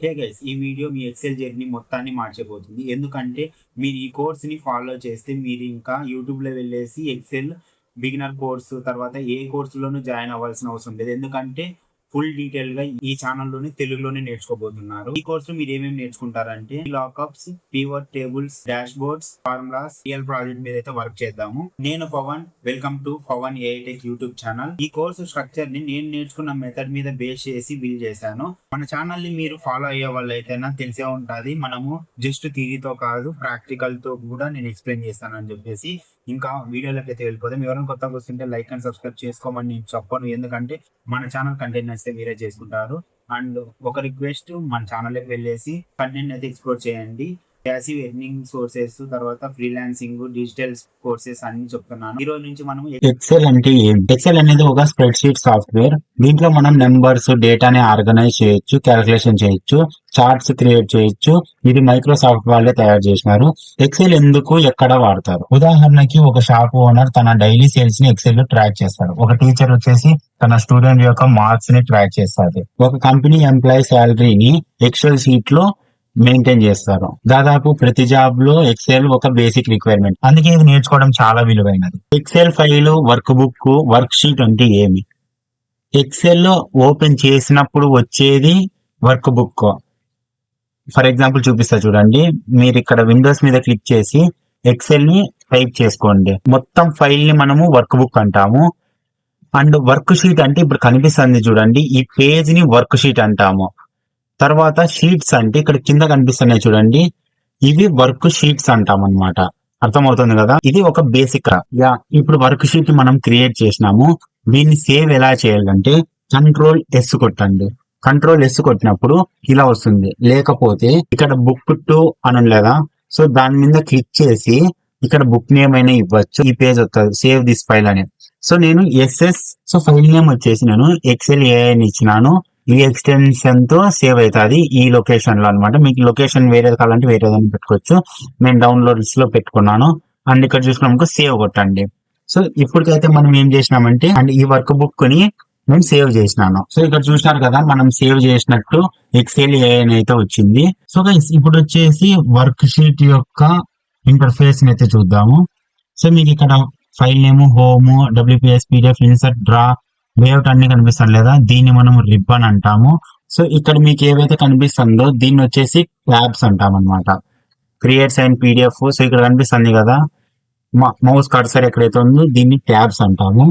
Hey guys, ఈ video మీ XL journey మొత్తాన్ని మార్చబోతుంది. ఎందుకంటే మీరు ఈ కోర్స్ని ఫాలో చేస్తే మీరు ఇంకా యూట్యూబ్లో వెళ్ళేసి ఎక్సెల్ బిగినర్ కోర్సు తర్వాత ఏ కోర్సులోనూ జాయిన్ అవ్వాల్సిన అవసరం లేదు. ఎందుకంటే ఫుల్ డీటెయిల్ గా ఈ ఛానల్లోనే తెలుగులోనే నేర్చుకోబోతున్నారు. ఈ కోర్సులో మీరు ఏమేమి నేర్చుకుంటారంటే lookups, pivot tables, dashboards, formulas, real project మీద అయితే వర్క్ చేద్దాము. నేను Pawan, welcome to Pawan AI tech YouTube channel. ఈ కోర్సు స్ట్రక్చర్ ని నేను నేర్చుకున్న మెథడ్ మీద బేస్ చేసి బిల్డ్ చేశాను. మన ఛానల్ ని మీరు ఫాలో అయ్యే వాళ్ళైతే తెలిసే ఉంటది, మనము జస్ట్ థియరీతో కాదు ప్రాక్టికల్ తో కూడా నేను ఎక్స్ప్లెయిన్ చేస్తానని చెప్పేసి. ఇంకా వీడియోలోకి అయితే వెళ్ళిపోతాం. ఎవరైనా కొత్తగా వస్తుంటే లైక్ అండ్ సబ్స్క్రైబ్ చేసుకోమని నేను చెప్పను, ఎందుకంటే మన ఛానల్ కంటెంట్ నచ్చితే మీరే చేసుకుంటారు. అండ్ ఒక రిక్వెస్ట్, మన ఛానల్కి వెళ్ళేసి కంటెంట్ అయితే ఎక్స్ప్లోర్ చేయండి. ప్యాసివ్ ఎర్నింగ్ సోర్సెస్, తర్వాత ఫ్రీలాన్సింగ్, డిజిటల్ కోర్సెస్ అన్ని చెప్తున్నాను. ఈ రోజు నుంచి మనం ఎక్సెల్ అంటే ఏంటి? ఎక్సెల్ అనేది ఒక స్ప్రెడ్ షీట్ సాఫ్ట్వేర్. దీంట్లో మనం నెంబర్స్, డేటాని ఆర్గనైజ్ చేయొచ్చు, క్యాలిక్యులేషన్ చేయొచ్చు, చార్ట్స్ క్రియేట్ చేయొచ్చు. ఇది మైక్రోసాఫ్ట్ వాళ్ళే తయారు చేసినారు. ఎక్సెల్ ఎందుకు, ఎక్కడ వాడతారు? ఉదాహరణకి ఒక షాప్ ఓనర్ తన డైలీ సేల్స్ ని ఎక్సెల్ లో ట్రాక్ చేస్తాడు. ఒక టీచర్ వచ్చేసి తన స్టూడెంట్ యొక్క మార్క్స్ ని ట్రాక్ చేస్తారు. ఒక కంపెనీ ఎంప్లాయీ శాలరీని ఎక్సెల్ షీట్ లో మెయింటైన్ చేస్తారు. దాదాపు ప్రతి జాబ్ లో ఎక్సెల్ ఒక బేసిక్ రిక్వైర్మెంట్. అందుకే ఇది నేర్చుకోవడం చాలా విలువైనది. Excel file, workbook, worksheet అంటే ఏమి? ఎక్సెల్ లో ఓపెన్ చేసినప్పుడు వచ్చేది వర్క్ బుక్. ఫర్ ఎగ్జాంపుల్ చూపిస్తా చూడండి. మీరు ఇక్కడ విండోస్ మీద క్లిక్ చేసి ఎక్సెల్ ని టైప్ చేసుకోండి. మొత్తం ఫైల్ ని మనము వర్క్ బుక్ అంటాము. అండ్ వర్క్ షీట్ అంటే ఇప్పుడు కనిపిస్తుంది చూడండి, ఈ పేజ్ ని వర్క్ షీట్ అంటాము. తర్వాత షీట్స్ అంటే ఇక్కడ కింద కనిపిస్తున్నాయి చూడండి, ఇవి వర్క్ షీట్స్ అంటాం అనమాట. అర్థమవుతుంది కదా? ఇది ఒక బేసిక్. ఇప్పుడు వర్క్ షీట్ మనం క్రియేట్ చేసినాము. దీన్ని సేవ్ ఎలా చేయాలంటే కంట్రోల్ ఎస్ కొట్టండి. కంట్రోల్ ఎస్ కొట్టినప్పుడు ఇలా వస్తుంది. లేకపోతే ఇక్కడ బుక్ టు అని లేదా, సో దాని మీద క్లిక్ చేసి ఇక్కడ బుక్ నేమ్ అయినా ఇవ్వచ్చు. ఈ పేజ్ వస్తుంది, సేవ్ దిస్ ఫైల్ అని. సో నేను ఎస్ఎస్, సో ఫైల్ నేమ్ వచ్చేసి నేను ఎక్సెల్ ఏఐ అని ఇచ్చినాను. ఈ ఎక్స్టెన్షన్ తో సేవ్ అవుతుంది ఈ లొకేషన్ లో అనమాట. మీకు లొకేషన్ వేరేది కావాలంటే వేరేదని పెట్టుకోవచ్చు. నేను డౌన్లోడ్స్ లో పెట్టుకున్నాను. అండ్ ఇక్కడ చూసుకున్నాము సేవ్ కొట్టండి. సో ఇప్పటికైతే మనం ఏం చేసినామంటే, అండ్ ఈ వర్క్ బుక్ ని నేను సేవ్ చేసినాను. సో ఇక్కడ చూసినారు కదా, మనం సేవ్ చేసినట్టు ఎక్సెల్ ఏఐ అయితే వచ్చింది. సో గైస్, ఇప్పుడు వచ్చేసి వర్క్ షీట్ యొక్క ఇంటర్ఫేస్ అయితే చూద్దాము. సో మీకు ఇక్కడ file name, home, WPS, PDF, insert, draw, layout అన్ని కనిపిస్తాను లేదా, దీన్ని మనం రిబ్బన్ అంటాము. సో ఇక్కడ మీకు ఏవైతే కనిపిస్తుందో దీన్ని వచ్చేసి ట్యాబ్స్ అంటాం అనమాట. క్రియేట్స్ అండ్ పీడిఎఫ్, సో ఇక్కడ కనిపిస్తుంది కదా మౌస్ కర్సర్ ఎక్కడైతే ఉందో దీన్ని ట్యాబ్స్ అంటాము.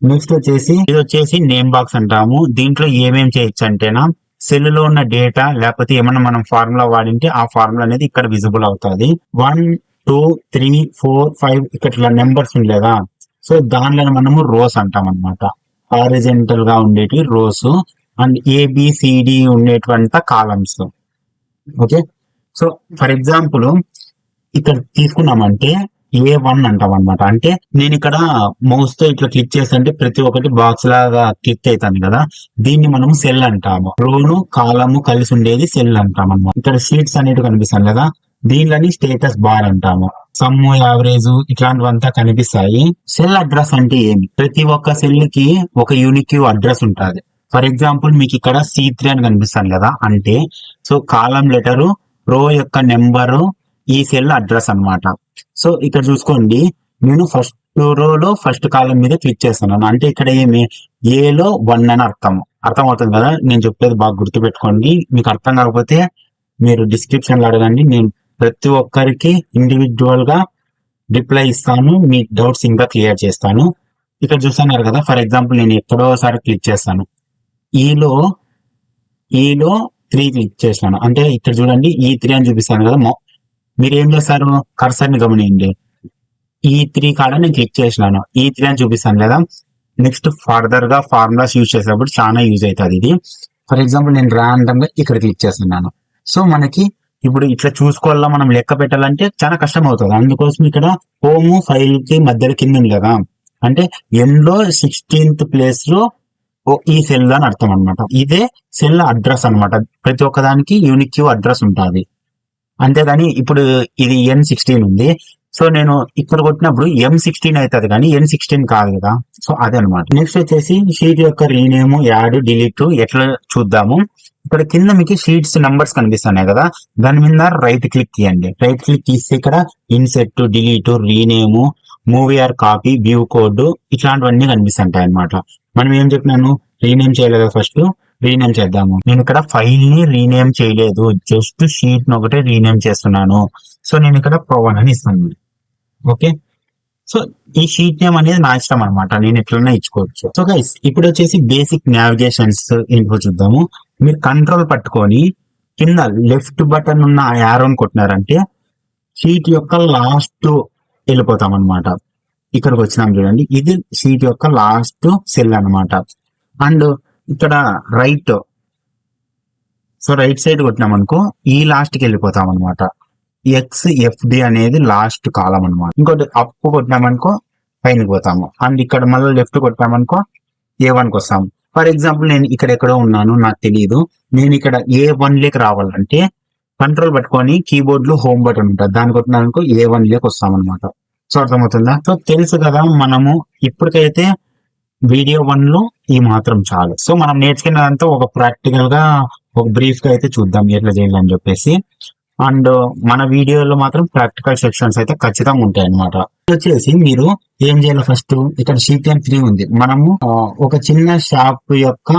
నెక్స్ట్ వచ్చేసి ఇది వచ్చేసి నేమ్ బాక్స్ అంటాము. దీంట్లో ఏమేం చేయొచ్చు అంటేనా, సెల్ లో ఉన్న డేటా లేకపోతే ఏమన్నా మనం ఫార్ములా వాడింటే ఆ ఫార్ములా అనేది ఇక్కడ విజిబుల్ అవుతుంది. 1 2 3 4 5 ఇక్కడ నెంబర్స్ ఉండేదా, సో దానిలో మనము రోస్ అంటాం అనమాట. హారిజెంటల్ గా ఉండేటి రోస్ అండ్ ఏబిసిడి ఉండేటువంటి columns. Okay, so for example ఇక్కడ తీసుకున్నామంటే A1 అంటాం అనమాట. అంటే నేను ఇక్కడ మౌస్ తో ఇట్లా క్లిక్ చేస్తుంటే ప్రతి ఒక్కటి బాక్స్ లాగా క్లిక్ అవుతాను కదా, దీన్ని మనం సెల్ అంటాము. రోను కాలము కలిసి ఉండేది సెల్ అంటాం అనమాట. ఇక్కడ షీట్స్ అనేవి కనిపిస్తాను కదా, దీనిని స్టేటస్ బార్ అంటాము. సమ్, యావరేజ్ ఇట్లాంటివంతా కనిపిస్తాయి. సెల్ అడ్రస్ అంటే ఏమి? ప్రతి ఒక్క సెల్ కి ఒక యూనిక్ అడ్రస్ ఉంటుంది. ఫర్ ఎగ్జాంపుల్ మీకు ఇక్కడ C3 అని కనిపిస్తాను కదా, అంటే సో కాలం లెటరు, రో యొక్క నెంబరు, ఈ సెల్ అడ్రస్ అన్నమాట. సో ఇక్కడ చూసుకోండి, నేను ఫస్ట్ రోలో ఫస్ట్ కాలం మీద క్లిక్ చేస్తున్నాను. అంటే ఇక్కడ ఏమి, ఏలో 1 అని అర్థమవుతుంది కదా. నేను చెప్పేది బాగా గుర్తు పెట్టుకోండి. మీకు అర్థం కాకపోతే మీరు డిస్క్రిప్షన్ లో అడగండి, నేను ప్రతి ఒక్కరికి ఇండివిజువల్ గా రిప్లై ఇస్తాను, మీ డౌట్స్ ఇంకా క్లియర్ చేస్తాను. ఇక్కడ చూస్తున్నారు కదా, ఫర్ ఎగ్జాంపుల్ నేను ఎక్కడోసారి క్లిక్ చేస్తాను, ఈలో 3 క్లిక్ చేస్తాను. అంటే ఇక్కడ చూడండి E3 అని చూపిస్తాను కదా. మీరు ఏం చేస్తారు, కర్సర్ ని గమనించండి. E3 కాడ నేను క్లిక్ చేసినాను, E3 అని చూపిస్తాను కదా. నెక్స్ట్ ఫర్దర్ గా ఫార్ములాస్ యూజ్ చేసేటప్పుడు చాలా యూజ్ అవుతుంది ఇది. ఫర్ ఎగ్జాంపుల్ నేను ర్యాండమ్ గా ఇక్కడ క్లిక్ చేస్తున్నాను. సో మనకి ఇప్పుడు ఇట్లా చూసుకోవాలా, మనం లెక్క పెట్టాలంటే చాలా కష్టం అవుతుంది. అందుకోసం ఇక్కడ హోమ్ ఫైల్ కి మధ్యలో కింద ఉంది కదా, అంటే ఎన్లో 16th ప్లేస్ లో ఈ సెల్ అని అర్థం అనమాట. ఇదే సెల్ అడ్రస్ అనమాట. ప్రతి ఒక్కదానికి యూనిక్ అడ్రస్ ఉంటుంది. అంతేగాని ఇప్పుడు ఇది N16 ఉంది, సో నేను ఇక్కడ కొట్టినప్పుడు M16 అవుతుంది కానీ N16 కాదు కదా. సో అదే అనమాట. నెక్స్ట్ వచ్చేసి షీట్ యొక్క రీనేమ్, యాడ్, డిలీట్ ఎట్లా చూద్దాము. ఇక్కడ కింద మీకు షీట్స్ నెంబర్స్ కనిపిస్తున్నాయి కదా, దాని మీద రైట్ క్లిక్ తీయండి. రైట్ క్లిక్ తీస్తే ఇక్కడ insert, delete, rename, move or copy, view code ఇట్లాంటివన్నీ కనిపిస్తుంటాయి అనమాట. మనం ఏం చెప్పినాను, రీనేమ్ చేయలేదు, ఫస్ట్ రీనేమ్ చేద్దాము. నేను ఇక్కడ ఫైల్ ని రీనేమ్ చేయలేదు, జస్ట్ షీట్ ని ఒకటే రీనేమ్ చేస్తున్నాను. సో నేను ఇక్కడ ప్రొవన్ అని ఇస్తాను. ఓకే, సో ఈ షీట్ నేమ్ అనేది నా ఇష్టం అనమాట, నేను ఎట్లన్నా ఇచ్చుకోవచ్చు. సో గైస్ ఇప్పుడు వచ్చేసి బేసిక్ నావిగేషన్స్ ఇన్ఫో చూద్దాము. మీరు కంట్రోల్ పట్టుకొని కింద లెఫ్ట్ బటన్ ఉన్న ఆ యారోని కొట్టినారంటే షీట్ యొక్క లాస్ట్ వెళ్ళిపోతాం అనమాట. ఇక్కడికి వచ్చినాం చూడండి, ఇది షీట్ యొక్క లాస్ట్ సెల్ అనమాట. అండ్ ఇక్కడ రైట్, సో రైట్ సైడ్ కొట్టినాం అనుకో ఈ లాస్ట్ కి వెళ్ళిపోతాం అనమాట. XFD అనేది లాస్ట్ కాలం అనమాట. ఇంకోటి అప్ కొట్టినామనుకో పైనకి పోతాము. అండ్ ఇక్కడ మళ్ళీ లెఫ్ట్ కొట్టామనుకో A1 కి వస్తాము. ఫర్ ఎగ్జాంపుల్ నేను ఇక్కడ ఎక్కడో ఉన్నాను, నాకు తెలియదు, నేను ఇక్కడ A1 లేకి రావాలంటే కంట్రోల్ పట్టుకొని కీబోర్డ్ లో హోమ్ బటన్ ఉంటుంది, దాన్ని కొట్టినామనుకో A1 లేకి వస్తాం అనమాట. సో అర్థమవుతుందా? సో తెలుసు కదా, మనము ఇప్పటికైతే వీడియో 1 లో ఈ మాత్రం చాలు. సో మనం నేర్చుకున్నదంతా ఒక ప్రాక్టికల్ గా ఒక బ్రీఫ్ గా అయితే చూద్దాం ఎట్లా చేయాలని చెప్పేసి. అండ్ మన వీడియోలో మాత్రం ప్రాక్టికల్ సెక్షన్స్ అయితే ఖచ్చితంగా ఉంటాయి అనమాట. వచ్చేసి మీరు ఏం చేయాలి, ఫస్ట్ ఇక్కడ షీట్ M3 ఉంది, మనము ఒక చిన్న షాప్ యొక్క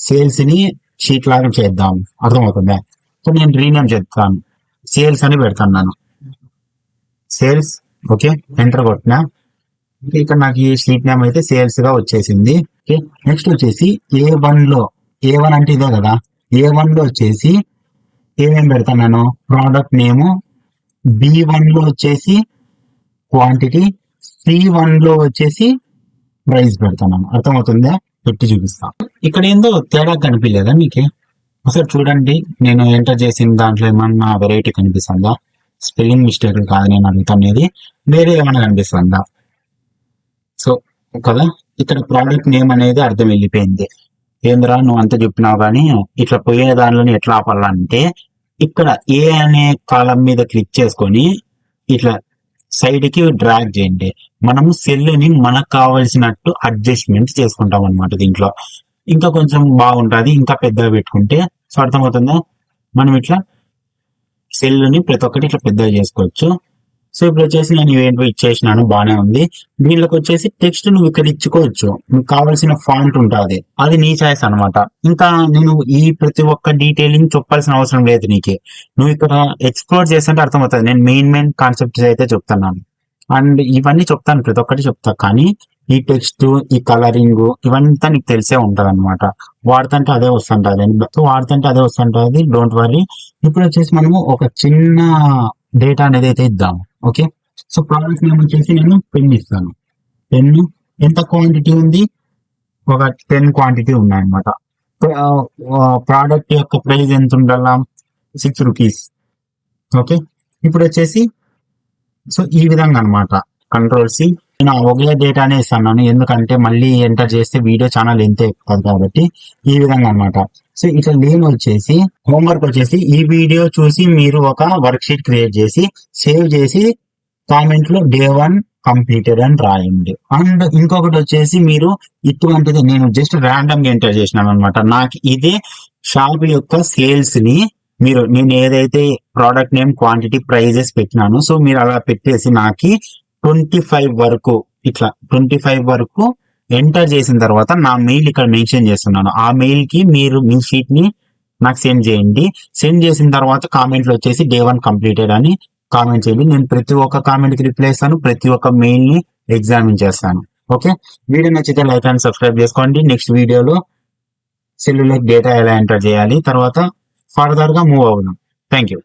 సేల్స్ ని షీట్ లాగా చేద్దాం. అర్థమవుతుందా? సో నేను రీనేమ్ చేస్తాను, సేల్స్ అని పెడుతున్నాను, సేల్స్. ఓకే, ఎంటర్ కొట్టినా ఇక్కడ నాకు ఈ షీట్ నేమ్ అయితే సేల్స్ గా వచ్చేసింది. ఓకే, నెక్స్ట్ వచ్చేసి A1 లో, A1 అంటే ఇదే కదా, A1 లో వచ్చేసి ఏమేమి పెడతాను, ప్రోడక్ట్ నేమ్, B1 లో వచ్చేసి క్వాంటిటీ, C1 లో వచ్చేసి ప్రైస్ పెడతాను. అర్థమవుతుందా? పెట్టి చూపిస్తా. ఇక్కడ ఏందో తేడా కనిపించలేదా మీకు? ఒకసారి చూడండి, నేను ఎంటర్ చేసిన దాంట్లో ఏమన్నా వెరైటీ కనిపిస్తుందా? స్పెల్లింగ్ మిస్టేక్ కాదు నేను అడుగుతానేది, వేరే ఏమైనా కనిపిస్తుందా? సో కదా, ఇక్కడ ప్రోడక్ట్ నేమ్ అనేది అర్థం వెళ్ళిపోయింది. ఏంద్రా నువ్వు అంతా చెప్పినావు కానీ ఇట్లా పోయే దానిలోని ఎట్లా ఆపాలంటే ఇక్కడ A అనే కాలం మీద క్లిక్ చేసుకొని ఇట్లా సైడ్ కి డ్రాగ్ చేయండి. మనము సెల్ ని మనకు కావాల్సినట్టు అడ్జస్ట్మెంట్ చేసుకుంటాం అనమాట. దీంట్లో ఇంకా కొంచెం బాగుంటది, ఇంకా పెద్దగా పెట్టుకుంటే. సో అర్థమవుతుందా? మనం ఇట్లా సెల్ ని ప్రతి ఒక్కటి ఇట్లా పెద్దగా చేసుకోవచ్చు. సో ఇప్పుడు వచ్చేసి నేను ఏంటో ఇచ్చేసినాను, బాగానే ఉంది. వీళ్ళకి వచ్చేసి టెక్స్ట్ నువ్వు ఇక్కడ ఇచ్చుకోవచ్చు, మీకు కావాల్సిన ఫాంట్ ఉంటుంది, అది నీ చాయిస్ అనమాట. ఇంకా నేను ఈ ప్రతి ఒక్క డీటెయిలింగ్ చెప్పాల్సిన అవసరం లేదు నీకు, నువ్వు ఇక్కడ ఎక్స్ప్లోర్ చేస్తుంటే అర్థమవుతుంది. నేను మెయిన్ కాన్సెప్ట్స్ అయితే చెప్తున్నాను, అండ్ ఇవన్నీ చెప్తాను, ప్రతి ఒక్కటి చెప్తా. కానీ ఈ టెక్స్ట్, ఈ కలరింగ్ ఇవంతా నీకు తెలిసే ఉంటది అనమాట. వాడుతుంటే అదే వస్తుంటది, వాడుతుంటే అదే వస్తుంటది, డోంట్ వరీ. ఇప్పుడు వచ్చేసి మనము ఒక చిన్న డేటా అనేది అయితే ఇద్దాము. ఓకే, సో ప్రోడక్ట్ నేమ్ వచ్చేసి నేను పెన్ ఇస్తాను. పెన్ ఎంత క్వాంటిటీ ఉంది, ఒక 10 క్వాంటిటీ ఉన్నాయన్నమాట. ప్రోడక్ట్ యొక్క ప్రైస్ ఎంత ఉండాలా, 6 రూపీస్. ఓకే, ఇప్పుడు వచ్చేసి సో ఈ విధంగా అనమాట. కంట్రోల్ C, నేను ఒకే డేటానే ఇస్తున్నాను, ఎందుకంటే మళ్ళీ ఎంటర్ చేస్తే వీడియో ఛానల్ ఎంత ఎక్కుతుంది కాబట్టి ఈ విధంగా అనమాట. సో ఇట్లా నేను వచ్చేసి హోంవర్క్ వచ్చేసి ఈ వీడియో చూసి మీరు ఒక వర్క్ షీట్ క్రియేట్ చేసి సేవ్ చేసి కామెంట్ లో Day 1 కంప్లీటెడ్ అని రాయండి. అండ్ ఇంకొకటి వచ్చేసి మీరు ఇటువంటిది నేను జస్ట్ ర్యాండమ్ గా ఎంటర్ చేసినాను అనమాట. నాకు ఇదే షాప్ యొక్క సేల్స్ ని మీరు, నేను ఏదైతే ప్రోడక్ట్ నేమ్, క్వాంటిటీ, ప్రైజెస్ పెట్టినాను, సో మీరు అలా పెట్టేసి నాకు 25 వరకు ఇట్లా 25 వరకు ఎంటర్ చేసిన తర్వాత నా మెయిల్ ఇక్కడ మెన్షన్ చేస్తున్నాను. ఆ మెయిల్ కి మీరు మీ షీట్ ని నాకు సెండ్ చేయండి. సెండ్ చేసిన తర్వాత కామెంట్ లో వచ్చేసి Day 1 కంప్లీటెడ్ అని కామెంట్ చేయండి. నేను ప్రతి ఒక్క కామెంట్ కి రిప్లై ఇస్తాను, ప్రతి ఒక్క మెయిల్ ని ఎగ్జామిన్ చేస్తాను. ఓకే, వీడియో నచ్చితే లైక్ అండ్ సబ్స్క్రైబ్ చేసుకోండి. నెక్స్ట్ వీడియోలో సెల్యులర్ డేటా ఎలా ఎంటర్ చేయాలి, తర్వాత ఫర్దర్ గా మూవ్ అవుదాం. Thank you.